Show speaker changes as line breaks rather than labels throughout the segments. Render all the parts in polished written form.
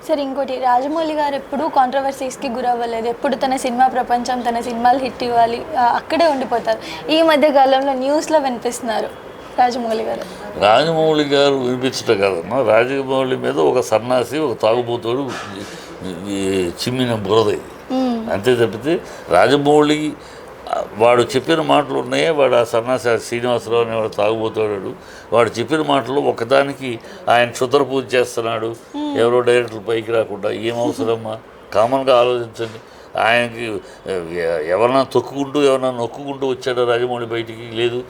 సరే ఇంకోటి, రాజమౌళి గారు ఎప్పుడూ కాంట్రవర్సీస్కి గురవ్వలేదు. ఎప్పుడు తన సినిమా ప్రపంచం, తన సినిమాలు హిట్ ఇవ్వాలి, అక్కడే ఉండిపోతారు. ఈ మధ్య కాలంలో న్యూస్లో వినిపిస్తున్నారు రాజమౌళి గారు.
రాజమౌళి గారు వినిపించడం కాదమ్మా, రాజమౌళి మీద ఒక సన్నాసి, ఒక తాగుబోతాడు చిమ్మిన బురద ఇది, అంతే తప్పితే రాజమౌళి వాడు చెప్పిన మాటలు ఉన్నాయే, వాడు ఆ సన్నాసి శ్రీనివాసరావు అనే వాడు తాగుబోతాడు, వాడు చెప్పిన మాటలు ఒకదానికి ఆయన క్షుద్ర పూజ చేస్తున్నాడు, ఎవరో డైరెక్టర్లు పైకి రాకుండా. ఏం అవసరమ్మా, కామన్గా ఆలోచించండి. ఆయనకి ఎవరన్నా తొక్కుకుంటూ ఎవరన్నా నొక్కుకుంటూ వచ్చాడు రాజమౌళి బయటికి? లేదు.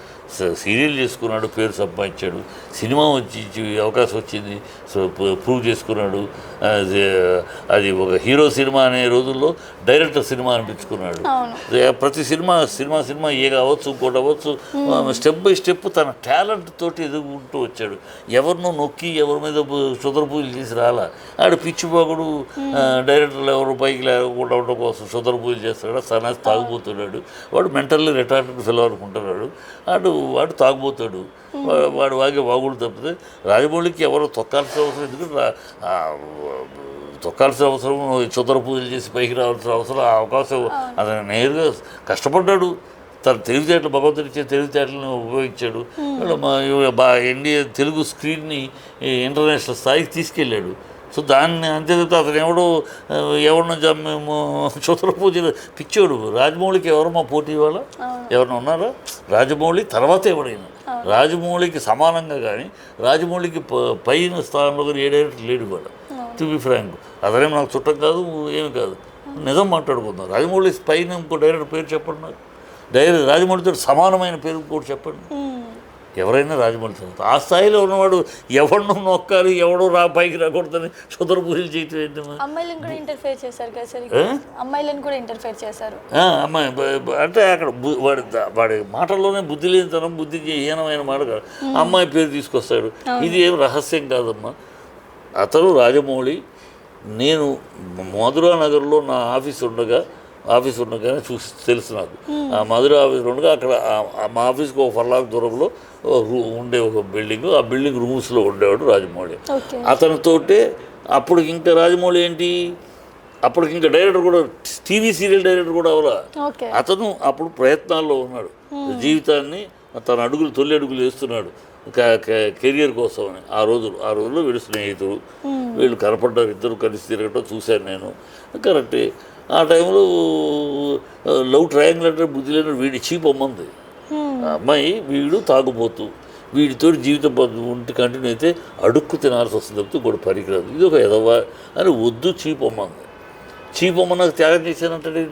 సీరియల్ చేసుకున్నాడు, పేరు సంపాదించాడు, సినిమా వచ్చి అవకాశం వచ్చింది, సో ప్రూవ్ చేసుకున్నాడు. అది ఒక హీరో సినిమా అనే రోజుల్లో డైరెక్టర్ సినిమా అనిపించుకున్నాడు. ప్రతి సినిమా ఏ కావచ్చు, ఇంకోటి అవ్వచ్చు, స్టెప్ బై స్టెప్ తన టాలెంట్ తోటి ఎదుగుకుంటూ వచ్చాడు. ఎవరినో నొక్కి ఎవరి మీద క్షుద్ర పూజలు చేసి రాలా. ఆడు పిచ్చిపోకుడు, డైరెక్టర్లు ఎవరు పైకి లేకుండా ఉండడం కోసం క్షుద్ర పూజలు చేస్తాడు, సన్నాసి తాగుపోతున్నాడు. వాడు మెంటల్లీ రిటార్డెడ్ ఫెలో అనుకుంటున్నాడు. వాడు తాగుపోతాడు, వాడు వాగుడు తప్పితే రాజమౌళికి ఎవరో తొక్కాల్సిన అవసరం. ఎందుకంటే తొక్కాల్సిన అవసరం, క్షుద్ర పూజలు చేసి పైకి రావాల్సిన అవసరం, ఆ అవకాశం అతను నేరుగా కష్టపడ్డాడు. తన తెలివితేటలు, భగవంతుడి ఇచ్చే తెలివితేటలను ఉపయోగించాడు. ఇండియా తెలుగు స్క్రీన్ని ఇంటర్నేషనల్ స్థాయికి తీసుకెళ్ళాడు. సో దాన్ని అంతేత అతను ఎవరినో క్షుద్ర పూజలు పిచ్చోడు. రాజమౌళికి ఎవరమ్మా పోటీ ఇవ్వాలా? ఎవరైనా ఉన్నారా? రాజమౌళి తర్వాత ఎవరైనా, రాజమౌళికి సమానంగా కానీ రాజమౌళికి పైన స్థానంలో కానీ ఏ డైరెక్టర్ లేడు కూడా. టు బి ఫ్రాంక్, అతనేం నాకు చుట్టం కాదు, ఏమి కాదు, నిజం మాట్లాడుకుందాం. రాజమౌళి పైన ఇంకో డైరెక్టర్ పేరు చెప్పండి నాకు. రాజమౌళితో సమానమైన పేరు కూడా చెప్పండి. ఎవరైనా రాజమౌళి తర్వాత ఆ స్థాయిలో ఉన్నవాడు ఎవరినో నొక్కాలి, ఎవడో పైకి రాకూడదని క్షుద్ర పూజలు చేయటం ఏంటి?
అమ్మాయిలను కూడా ఇంటర్ఫేర్ చేశారు కదా సార్, అమ్మాయిలను కూడా ఇంటర్ఫేర్ చేశారు.
అమ్మాయి అంటే అక్కడ వాడి మాటల్లోనే బుద్ధి లేనితనం, బుద్ధికి హీనమైన మాట కాదు. అమ్మాయి పేరు తీసుకొస్తాడు. ఇది ఏం రహస్యం కాదమ్మా. అతను రాజమౌళి, నేను మధురా నగర్లో నా ఆఫీస్ ఉండగానే చూసి తెలుసు నాకు. ఆ మధుర ఆఫీస్ ఉండగా అక్కడ మా ఆఫీస్కి ఒక ఫర్లాంగ్ దూరంలో ఉండే ఒక బిల్డింగ్, ఆ బిల్డింగ్ రూమ్స్లో ఉండేవాడు రాజమౌళి. అతనితోటే అప్పటికి ఇంకా రాజమౌళి ఏంటి, అప్పటికి ఇంకా డైరెక్టర్ కూడా, టీవీ సీరియల్ డైరెక్టర్ కూడా అవలా. అతను అప్పుడు ప్రయత్నాల్లో ఉన్నాడు, జీవితాన్ని తన తొలి అడుగులు వేస్తున్నాడు కెరియర్ కోసం అని. ఆ రోజుల్లో వీడు స్నేహితుడు, వీళ్ళు కనపడ్డారు, ఇద్దరు కలిసి తిరగటం చూశాను నేను. కరెక్టే. ఆ టైంలో లవ్ ట్రయాంగిల్ అంటే బుద్ధి లేని వీడి చీప్ అమ్మంది అమ్మాయి. వీడు తాగుపోతూ, వీడితో జీవితం ఉంటే కంటిన్యూ అయితే అడుక్కు తినాల్సి వస్తుంది తప్పితే కూడా పనికిరాదు, ఇది ఒక ఎదవా అని వద్దు చీప్ అమ్మంది. చీప్ అమ్మ నాకు త్యాగం చేశానంటే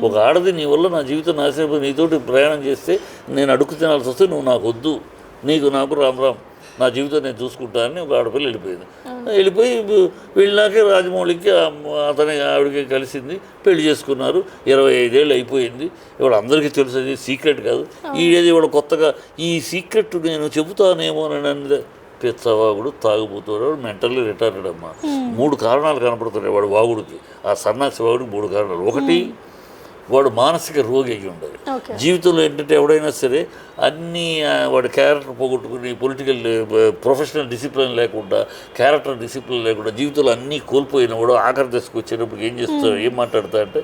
ఒక ఆడది నీ వల్ల నా జీవితం నాశనం, నీతోటి ప్రయాణం చేస్తే నేను అడుక్కు తినాల్సి వస్తే నువ్వు నాకు వద్దు, నాకు రామ్ నా జీవితం నేను చూసుకుంటానని ఒక ఆడపిల్ల వెళ్ళిపోయి వెళ్ళినాకే రాజమౌళికి అతని ఆవిడకి కలిసింది, పెళ్లి చేసుకున్నారు. 25 ఏళ్ళు అయిపోయింది. ఇవాళ అందరికీ తెలుసు, అది సీక్రెట్ కాదు. ఇవాళ కొత్తగా ఈ సీక్రెట్ నేను చెబుతానేమోనని పిచ్చవాగుడు, తాగుబోతాడు, మెంటల్లీ రిటార్డెడ్ అమ్మా. 3 కారణాలు కనపడుతున్నాయి వాడు వాగుడికి. ఆ సన్నాసి వాగుడికి 3 కారణాలు. ఒకటి, వాడు మానసిక రోగి అయ్యి ఉండాలి. జీవితంలో ఏంటంటే ఎవడైనా సరే అన్నీ వాడి క్యారెక్టర్ పోగొట్టుకుని, పొలిటికల్ ప్రొఫెషనల్ డిసిప్లిన్ లేకుండా, క్యారెక్టర్ డిసిప్లిన్ లేకుండా జీవితంలో అన్నీ కోల్పోయిన వాడు ఆఖరి దశకు వచ్చేటప్పుడు ఏం చేస్తాడు, ఏం మాట్లాడతా అంటే,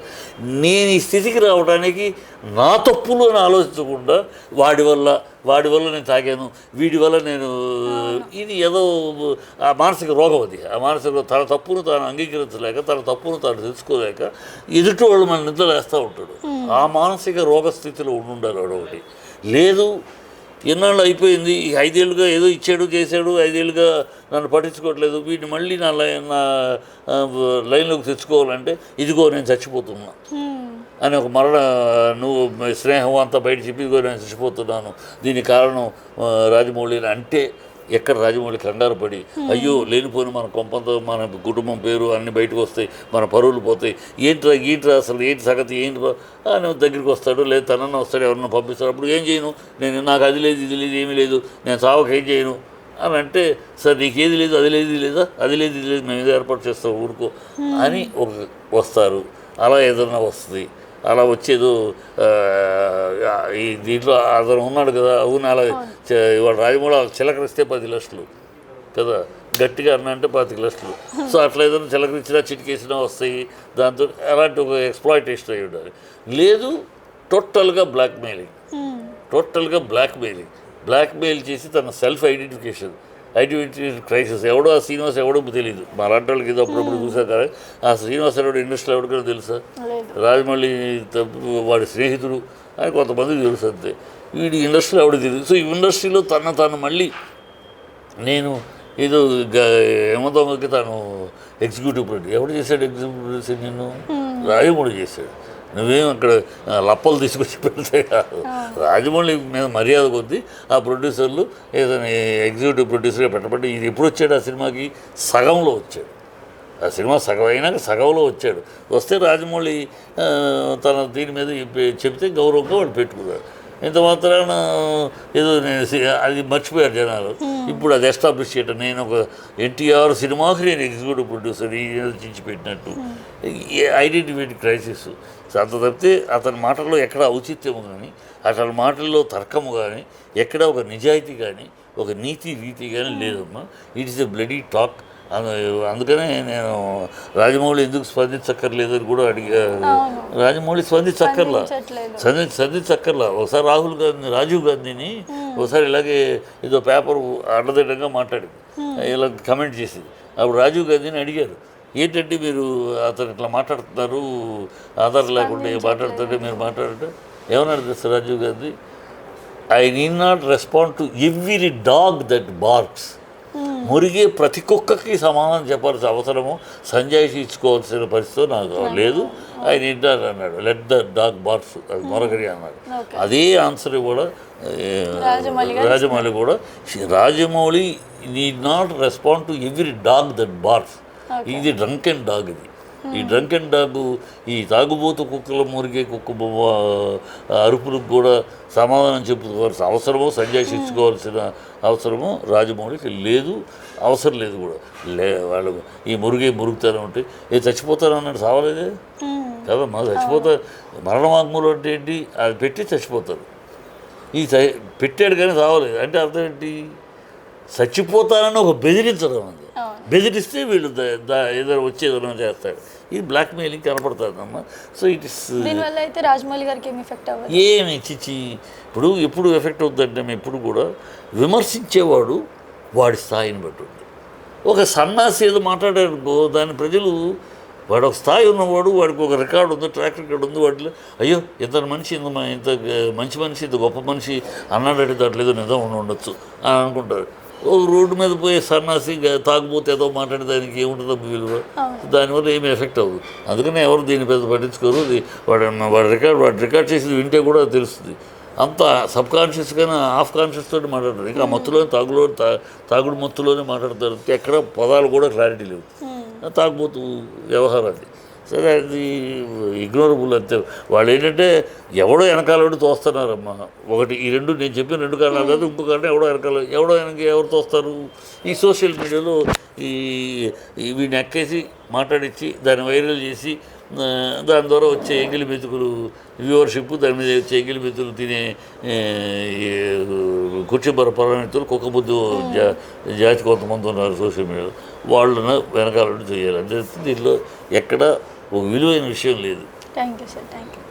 నేను ఈ స్థితికి రావడానికి నా తప్పులు అని ఆలోచించకుండా వాడి వల్ల నేను తాగాను, వీడి వల్ల నేను, ఇది ఏదో ఆ మానసిక రోగం. అది ఆ మానసిక తన తప్పును తాను అంగీకరించలేక, తన తప్పును తాను తెలుసుకోలేక ఎదుటి వాళ్ళు మన నిద్రలేస్తూ ఉంటాడు. ఆ మానసిక రోగ స్థితిలో ఉండాలి వాడు. ఒకటి లేదు, ఎన్నాళ్ళు అయిపోయింది, 5 ఏళ్ళుగా ఏదో ఇచ్చాడు చేశాడు, 5 ఏళ్ళుగా నన్ను పట్టించుకోవట్లేదు, వీటిని మళ్ళీ నా లైన్లోకి తెచ్చుకోవాలంటే ఇదిగో నేను చచ్చిపోతున్నా అని ఒక నువ్వు స్నేహం అంతా బయట చెప్పి ఇదిగో నేను చచ్చిపోతున్నాను, దీనికి కారణం రాజమౌళి అంటే ఎక్కడ రాజమౌళి కంగారు పడి, అయ్యో లేనిపోయిన మన కొంపంతో మన కుటుంబం పేరు అన్నీ బయటకు వస్తాయి, మన పరువులు పోతాయి, ఏంట్రా అసలు ఏంటి సంగతి ఏంటి అని దగ్గరికి వస్తాడు. లేదు తనన్నా వస్తాడు, ఎవరన్నా పంపిస్తాడు. అప్పుడు ఏం చేయను నేను, నాకు అది లేదు ఇది లేదు ఏమీ లేదు, నేను సావక ఏం చేయను అని అంటే, సార్ నీకేది లేదు అది లేదు ఇది లేదా, అది లేదు ఇది లేదు, మేము ఏదో ఏర్పాటు చేస్తాం ఊరుకో అని వస్తారు. అలా ఏదన్నా వస్తుంది. అలా వచ్చేదో ఈ దీంట్లో అతను ఉన్నాడు కదా, అవును అలా ఇవాళ రాజమౌళి చిలకరిస్తే 10 లక్షలు కదా, గట్టిగా అన్న అంటే 25 లక్షలు. సో అట్లా ఏదైనా చిలకరించినా చిటికేసినా వస్తాయి. దాంతో అలాంటి ఒక ఎక్స్ప్లాయిటేషన్ అయి ఉండాలి. లేదు టోటల్గా బ్లాక్మెయిలింగ్, బ్లాక్మెయిల్ చేసి తన సెల్ఫ్ ఐడెంటిఫికేషన్ క్రైసిస్. ఎవడో ఆ శ్రీనివాస్ ఎవడో తెలియదు. మా అలాంటి వాళ్ళకి ఏదో అప్పుడప్పుడు చూసా కదా. ఆ శ్రీనివాస్ ఎవడో ఇండస్ట్రీలో ఎవరికైనా తెలుసా? రాజమౌళి వాడి స్నేహితుడు అని కొంతమందికి తెలుసు అంతే. వీడి ఇండస్ట్రీలో ఎవడో తెలియదు. సో ఈ ఇండస్ట్రీలో తను మళ్ళీ నేను ఏదో ఏమవుతామకి తాను ఎగ్జిక్యూటివ్ ప్రొడ్యూసర్. ఎవడు చేశాడు ఎగ్జిక్యూటివ్ ప్రొడ్యూసర్? నిన్ను రాజమౌళి చేశాడు. నువ్వేం అక్కడ లప్పలు తీసుకొచ్చి పెడితే కాదు. రాజమౌళి మీద మర్యాద కొద్దీ ఆ ప్రొడ్యూసర్లు ఏదైనా ఎగ్జిక్యూటివ్ ప్రొడ్యూసర్గా పెట్టబట్టి ఇది ఎప్పుడు వచ్చాడు ఆ సినిమాకి? సగంలో వచ్చాడు. ఆ సినిమా సగం అయినాక సగంలో వచ్చాడు. వస్తే రాజమౌళి తన దీని మీద చెప్తే గౌరవంగా వాడు పెట్టుకున్నాడు. ఇంత మాత్రాన ఏదో అది మర్చిపోయారు జనాలు. ఇప్పుడు అది ఎస్టాబ్లిష్ చేయటం, నేను ఒక ఎన్టీఆర్ సినిమాకి నేను ఎగ్జిక్యూటివ్ ప్రొడ్యూసర్ చించి పెట్టినట్టు ఐడెంటిటీ క్రైసిస్. అంత తప్పితే అతని మాటల్లో ఎక్కడ ఔచిత్యము కానీ, అతని మాటల్లో తర్కము కానీ, ఎక్కడ ఒక నిజాయితీ కానీ, ఒక నీతి రీతి కానీ లేదమ్మా. It is a bloody talk. అందుకనే నేను రాజమౌళి ఎందుకు స్పందించక్కర్లేదు అని కూడా అడిగా. రాజమౌళి స్పందించక్కర్లా. ఒకసారి రాజీవ్ గాంధీని ఒకసారి ఇలాగే ఏదో పేపర్ అడ్డదిడ్డంగా మాట్లాడింది, ఇలా కమెంట్ చేసింది. అప్పుడు రాజీవ్ గాంధీని అడిగారు, ఏంటంటే మీరు అతను ఇట్లా మాట్లాడుతున్నారు, ఆధారం లేకుండా మాట్లాడుతుంటే మీరు మాట్లాడంటే ఏమన్నాడు తెలుసా Rajiv Gandhi? I need not respond to every dog that barks. మురిగే ప్రతి కుక్కకి సమాధానం చెప్పాల్సిన అవసరము, సంజాయిషి ఇచ్చుకోవాల్సిన పరిస్థితి నాకు లేదు. ఐ నీడ్ నాట్ అన్నాడు. లెట్ ద డాగ్ బార్క్స్, అది మొరగరి అన్నాడు. అదే ఆన్సర్ కూడా రాజమౌళి కూడా. Rajamouli need not respond to every dog that barks. ఇది డ్రంక్ అండ్ డాగ్. ఇది ఈ డ్రంక్ అండ్ డాగ్, ఈ తాగుబోతు కుక్కల మురిగే కుక్క అరుపులకు కూడా సమాధానం చెప్పుకోవాల్సిన అవసరమో, సంజాయిషి ఇచ్చుకోవాల్సిన అవసరమో రాజమౌళికి లేదు, అవసరం లేదు కూడా. వాళ్ళు ఈ మురుగుతానే ఉంటే చచ్చిపోతారు అన్నాడు, సావలేదే కదమ్మా. చచ్చిపోతారు, మరణ వాంగ్మూలం అంటే ఏంటి? అది పెట్టి చచ్చిపోతారు. ఈ పెట్టాడు కానీ సావలేదు అంటే అర్థం ఏంటి? చచ్చిపోతానని ఒక బెదిరించడం అది. బెదిరిస్తే వీళ్ళు ఏదైనా వచ్చి ఏదైనా చేస్తాడు. ఇది బ్లాక్మెయిలింగ్ కనపడుతుందమ్మా. సో ఇట్ ఇస్
దీనివల్ల అయితే రాజమౌళి గారికి ఏమి ఎఫెక్ట్ అవ్వదు.
ఏమి చిచ్చి ఎప్పుడు ఎఫెక్ట్ అవుతుందంటే మేము ఎప్పుడు కూడా విమర్శించేవాడు వాడి స్థాయిని బట్టి ఉంది. ఒక సన్నాసి ఏదో మాట్లాడారు దాని ప్రజలు, వాడు ఒక స్థాయి ఉన్నవాడు, వాడికి ఒక రికార్డు ఉంది, ట్రాక్ రికార్డు ఉంది, వాటిలో అయ్యో ఇంత మనిషి ఇంత మంచి మనిషి, ఇంత గొప్ప మనిషి అన్నాడంటే దాంట్లో ఏదో నిజం ఉండొచ్చు అని అనుకుంటారు. రోడ్డు మీద పోయే సన్నాసి తాగుపోతే ఏదో మాట్లాడేదానికి ఏముంటుందో విలువ, దానివల్ల ఏమి ఎఫెక్ట్ అవ్వదు. అందుకనే ఎవరు దీన్ని పెద్ద పట్టించుకోరు. వాడి రికార్డ్ చేసేది వింటే కూడా తెలుస్తుంది. అంత సబ్ కాన్షియస్గానే ఆఫ్ కాన్షియస్ తోటి మాట్లాడతారు. ఇంకా మత్తులోనే తాగుడు మత్తులోనే మాట్లాడతారు. ఎక్కడ పదాలు కూడా క్లారిటీ లేవు. తాగుబోతు వ్యవహారం అది. సరే, అది ఇగ్నోరబుల్ అంతే. వాళ్ళు ఏంటంటే ఎవడో వెనకాల తోస్తున్నారమ్మా. ఒకటి ఈ రెండు నేను చెప్పిన రెండు కారణాలు కాదు, ఇంకో కారణం ఎవడో ఎవరు తోస్తారు? ఈ సోషల్ మీడియాలో వీడిని ఎక్కేసి మాట్లాడించి దాన్ని వైరల్ చేసి దాని ద్వారా వచ్చే ఎంగిలి మెతుకులు వ్యూవర్షిప్, దాని మీద వచ్చే ఎంగిలి మెతుకులు తినే కూర్చోబర పరమితులు కుక్క బుద్ధి జాతి కొంతమంది ఉన్నారు సోషల్ మీడియాలో. వాళ్ళను వెనకాల చేయాలి. అంతే, దీంట్లో ఎక్కడ ఒక విలువైన విషయం లేదు.
Thank you sir, thank you.